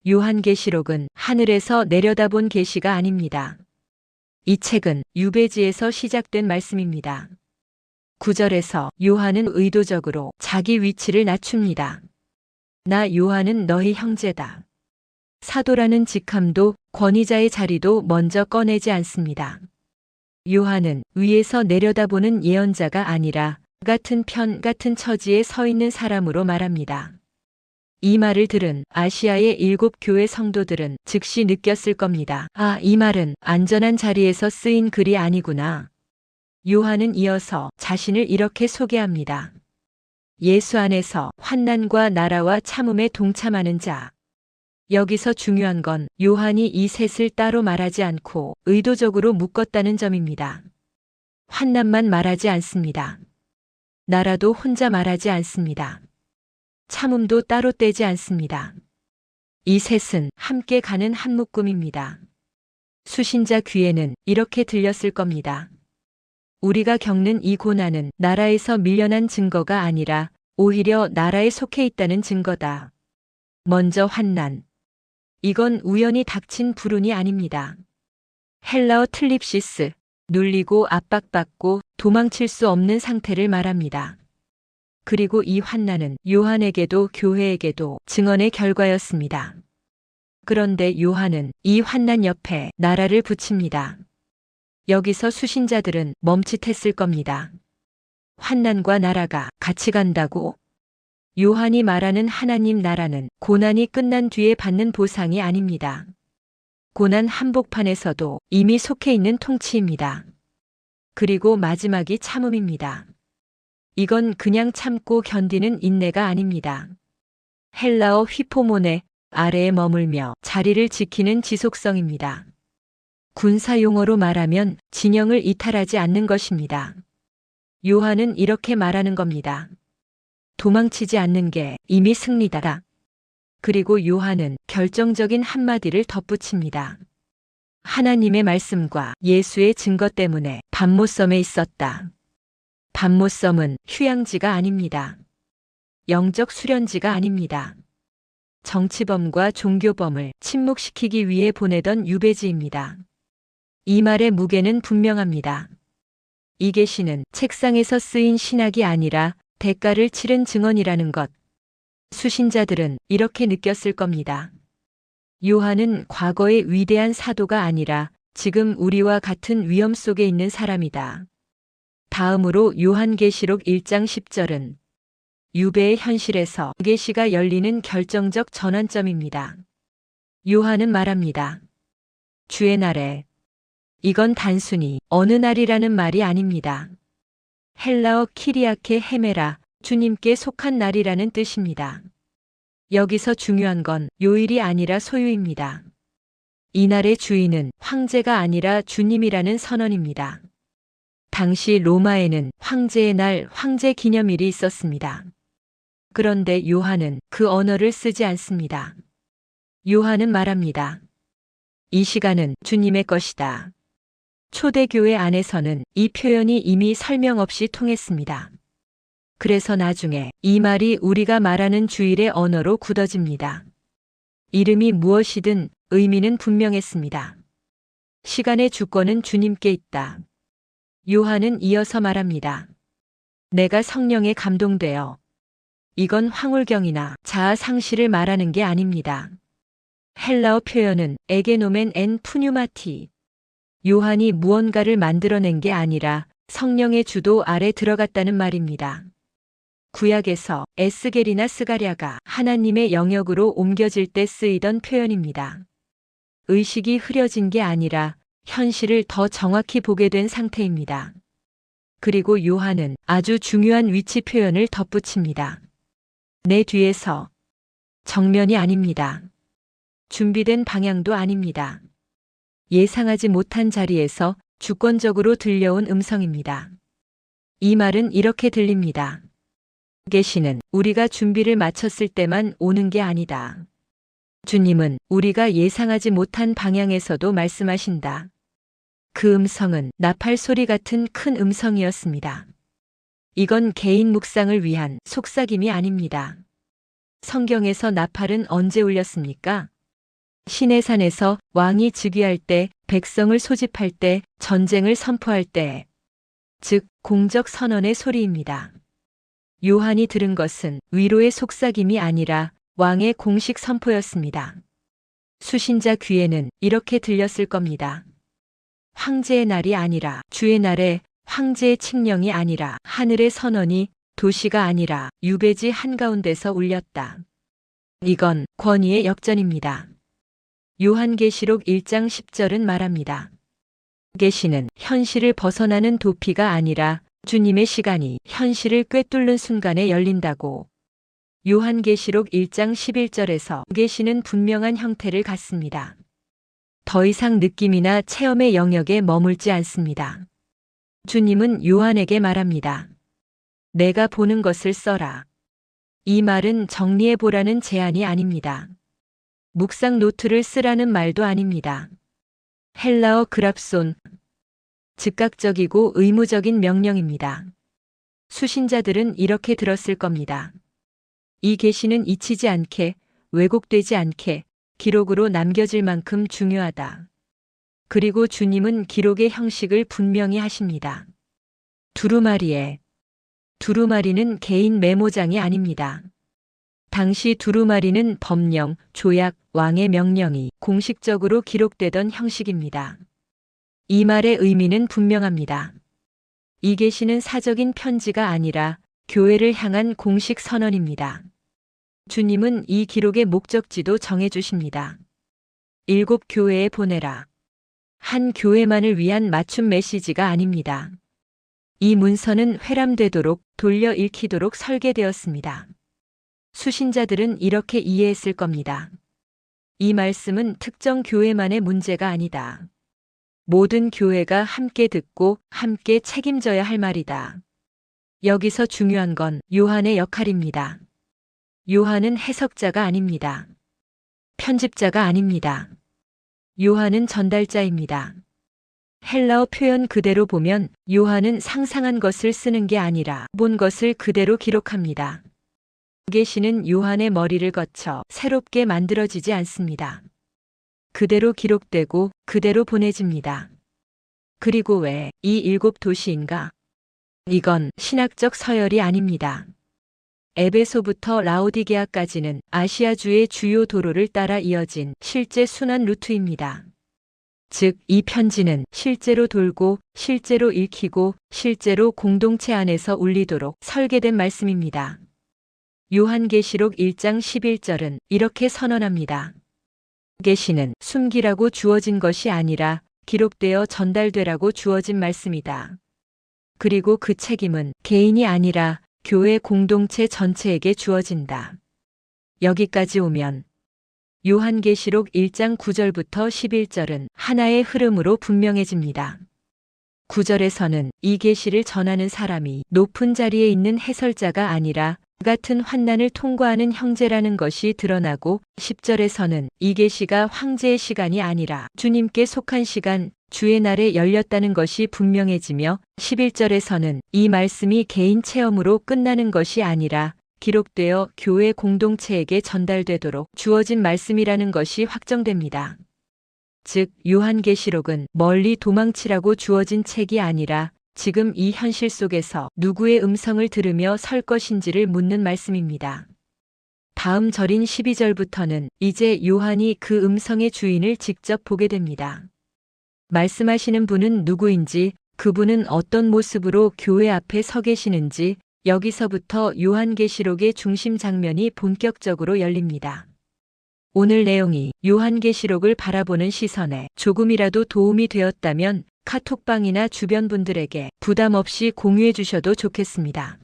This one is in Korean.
요한계시록은 하늘에서 내려다본 계시가 아닙니다. 이 책은 유배지에서 시작된 말씀입니다. 9절에서 요한은 의도적으로 자기 위치를 낮춥니다. 나 요한은 너희 형제다. 사도라는 직함도 권위자의 자리도 먼저 꺼내지 않습니다. 요한은 위에서 내려다보는 예언자가 아니라 같은 편 같은 처지에 서 있는 사람으로 말합니다. 이 말을 들은 아시아의 7 교회 성도들은 즉시 느꼈을 겁니다. 아, 이 말은 안전한 자리에서 쓰인 글이 아니구나. 요한은 이어서 자신을 이렇게 소개합니다. 예수 안에서 환난과 나라와 참음에 동참하는 자. 여기서 중요한 건 요한이 이 셋을 따로 말하지 않고 의도적으로 묶었다는 점입니다. 환난만 말하지 않습니다. 나라도 혼자 말하지 않습니다. 참음도 따로 떼지 않습니다. 이 셋은 함께 가는 한 묶음입니다. 수신자 귀에는 이렇게 들렸을 겁니다. 우리가 겪는 이 고난은 나라에서 밀려난 증거가 아니라 오히려 나라에 속해 있다는 증거다. 먼저 환난. 이건 우연히 닥친 불운이 아닙니다. 헬라어 틀립시스, 눌리고 압박받고 도망칠 수 없는 상태를 말합니다. 그리고 이 환난은 요한에게도 교회에게도 증언의 결과였습니다. 그런데 요한은 이 환난 옆에 나라를 붙입니다. 여기서 수신자들은 멈칫했을 겁니다. 환난과 나라가 같이 간다고? 요한이 말하는 하나님 나라는 고난이 끝난 뒤에 받는 보상이 아닙니다. 고난 한복판에서도 이미 속해 있는 통치입니다. 그리고 마지막이 참음입니다. 이건 그냥 참고 견디는 인내가 아닙니다. 헬라어 휘포모네, 아래에 머물며 자리를 지키는 지속성입니다. 군사 용어로 말하면 진영을 이탈하지 않는 것입니다. 요한은 이렇게 말하는 겁니다. 도망치지 않는 게 이미 승리다. 그리고 요한은 결정적인 한마디를 덧붙입니다. 하나님의 말씀과 예수의 증거 때문에 밤모섬에 있었다. 밤모섬은 휴양지가 아닙니다. 영적 수련지가 아닙니다. 정치범과 종교범을 침묵시키기 위해 보내던 유배지입니다. 이 말의 무게는 분명합니다. 이 계시는 책상에서 쓰인 신학이 아니라 대가를 치른 증언이라는 것. 수신자들은 이렇게 느꼈을 겁니다. 요한은 과거의 위대한 사도가 아니라 지금 우리와 같은 위험 속에 있는 사람이다. 다음으로 요한계시록 1장 10절은 유배의 현실에서 계시가 열리는 결정적 전환점입니다. 요한은 말합니다. 주의 날에. 이건 단순히 어느 날이라는 말이 아닙니다. 헬라어 키리아케 헤메라, 주님께 속한 날이라는 뜻입니다. 여기서 중요한 건 요일이 아니라 소유입니다. 이 날의 주인은 황제가 아니라 주님이라는 선언입니다. 당시 로마에는 황제의 날, 황제 기념일이 있었습니다. 그런데 요한은 그 언어를 쓰지 않습니다. 요한은 말합니다. 이 시간은 주님의 것이다. 초대교회 안에서는 이 표현이 이미 설명 없이 통했습니다. 그래서 나중에 이 말이 우리가 말하는 주일의 언어로 굳어집니다. 이름이 무엇이든 의미는 분명했습니다. 시간의 주권은 주님께 있다. 요한은 이어서 말합니다. 내가 성령에 감동되어. 이건 황홀경이나 자아 상실을 말하는 게 아닙니다. 헬라어 표현은 에게노멘 엔 푸뉴마티. 요한이 무언가를 만들어낸 게 아니라 성령의 주도 아래 들어갔다는 말입니다. 구약에서 에스겔이나 스가랴가 하나님의 영역으로 옮겨질 때 쓰이던 표현입니다. 의식이 흐려진 게 아니라 현실을 더 정확히 보게 된 상태입니다. 그리고 요한은 아주 중요한 위치 표현을 덧붙입니다. 내 뒤에서. 정면이 아닙니다. 준비된 방향도 아닙니다. 예상하지 못한 자리에서 주권적으로 들려온 음성입니다. 이 말은 이렇게 들립니다. 계시는 우리가 준비를 마쳤을 때만 오는 게 아니다. 주님은 우리가 예상하지 못한 방향에서도 말씀하신다. 그 음성은 나팔 소리 같은 큰 음성이었습니다. 이건 개인 묵상을 위한 속삭임이 아닙니다. 성경에서 나팔은 언제 울렸습니까? 시내산에서 왕이 즉위할 때, 백성을 소집할 때, 전쟁을 선포할 때, 즉 공적 선언의 소리입니다. 요한이 들은 것은 위로의 속삭임이 아니라 왕의 공식 선포였습니다. 수신자 귀에는 이렇게 들렸을 겁니다. 황제의 날이 아니라 주의 날에, 황제의 칙령이 아니라 하늘의 선언이, 도시가 아니라 유배지 한가운데서 울렸다. 이건 권위의 역전입니다. 요한계시록 1장 10절은 말합니다. 계시는 현실을 벗어나는 도피가 아니라 주님의 시간이 현실을 꿰뚫는 순간에 열린다고. 요한계시록 1장 11절에서 계시는 분명한 형태를 갖습니다. 더 이상 느낌이나 체험의 영역에 머물지 않습니다. 주님은 요한에게 말합니다. 내가 보는 것을 써라. 이 말은 정리해보라는 제안이 아닙니다. 묵상 노트를 쓰라는 말도 아닙니다. 헬라어 그랍손, 즉각적이고 의무적인 명령입니다. 수신자들은 이렇게 들었을 겁니다. 이 계시는 잊히지 않게, 왜곡되지 않게 기록으로 남겨질 만큼 중요하다. 그리고 주님은 기록의 형식을 분명히 하십니다. 두루마리에. 두루마리는 개인 메모장이 아닙니다. 당시 두루마리는 법령, 조약, 왕의 명령이 공식적으로 기록되던 형식입니다. 이 말의 의미는 분명합니다. 이 계시는 사적인 편지가 아니라 교회를 향한 공식 선언입니다. 주님은 이 기록의 목적지도 정해주십니다. 7 교회에 보내라. 한 교회만을 위한 맞춤 메시지가 아닙니다. 이 문서는 회람되도록, 돌려 읽히도록 설계되었습니다. 수신자들은 이렇게 이해했을 겁니다. 이 말씀은 특정 교회만의 문제가 아니다. 모든 교회가 함께 듣고 함께 책임져야 할 말이다. 여기서 중요한 건 요한의 역할입니다. 요한은 해석자가 아닙니다. 편집자가 아닙니다. 요한은 전달자입니다. 헬라어 표현 그대로 보면 요한은 상상한 것을 쓰는 게 아니라 본 것을 그대로 기록합니다. 계시는 요한의 머리를 거쳐 새롭게 만들어지지 않습니다. 그대로 기록되고 그대로 보내집니다. 그리고 왜 이 7 도시인가? 이건 신학적 서열이 아닙니다. 에베소부터 라오디게아까지는 아시아주의 주요 도로를 따라 이어진 실제 순환 루트입니다. 즉, 이 편지는 실제로 돌고, 실제로 읽히고, 실제로 공동체 안에서 울리도록 설계된 말씀입니다. 요한계시록 1장 11절은 이렇게 선언합니다. 계시는 숨기라고 주어진 것이 아니라 기록되어 전달되라고 주어진 말씀이다. 그리고 그 책임은 개인이 아니라 교회 공동체 전체에게 주어진다. 여기까지 오면 요한계시록 1장 9절부터 11절은 하나의 흐름으로 분명해집니다. 9절에서는 이 계시를 전하는 사람이 높은 자리에 있는 해설자가 아니라 같은 환난을 통과하는 형제라는 것이 드러나고 10절에서는 이 계시가 황제의 시간이 아니라 주님께 속한 시간, 주의 날에 열렸다는 것이 분명해지며 11절에서는 이 말씀이 개인 체험으로 끝나는 것이 아니라 기록되어 교회 공동체에게 전달되도록 주어진 말씀이라는 것이 확정됩니다. 즉, 요한계시록은 멀리 도망치라고 주어진 책이 아니라 지금 이 현실 속에서 누구의 음성을 들으며 설 것인지를 묻는 말씀입니다. 다음 절인 12절부터는 이제 요한이 그 음성의 주인을 직접 보게 됩니다. 말씀하시는 분은 누구인지, 그분은 어떤 모습으로 교회 앞에 서 계시는지, 여기서부터 요한계시록의 중심 장면이 본격적으로 열립니다. 오늘 내용이 요한계시록을 바라보는 시선에 조금이라도 도움이 되었다면 카톡방이나 주변 분들에게 부담 없이 공유해 주셔도 좋겠습니다.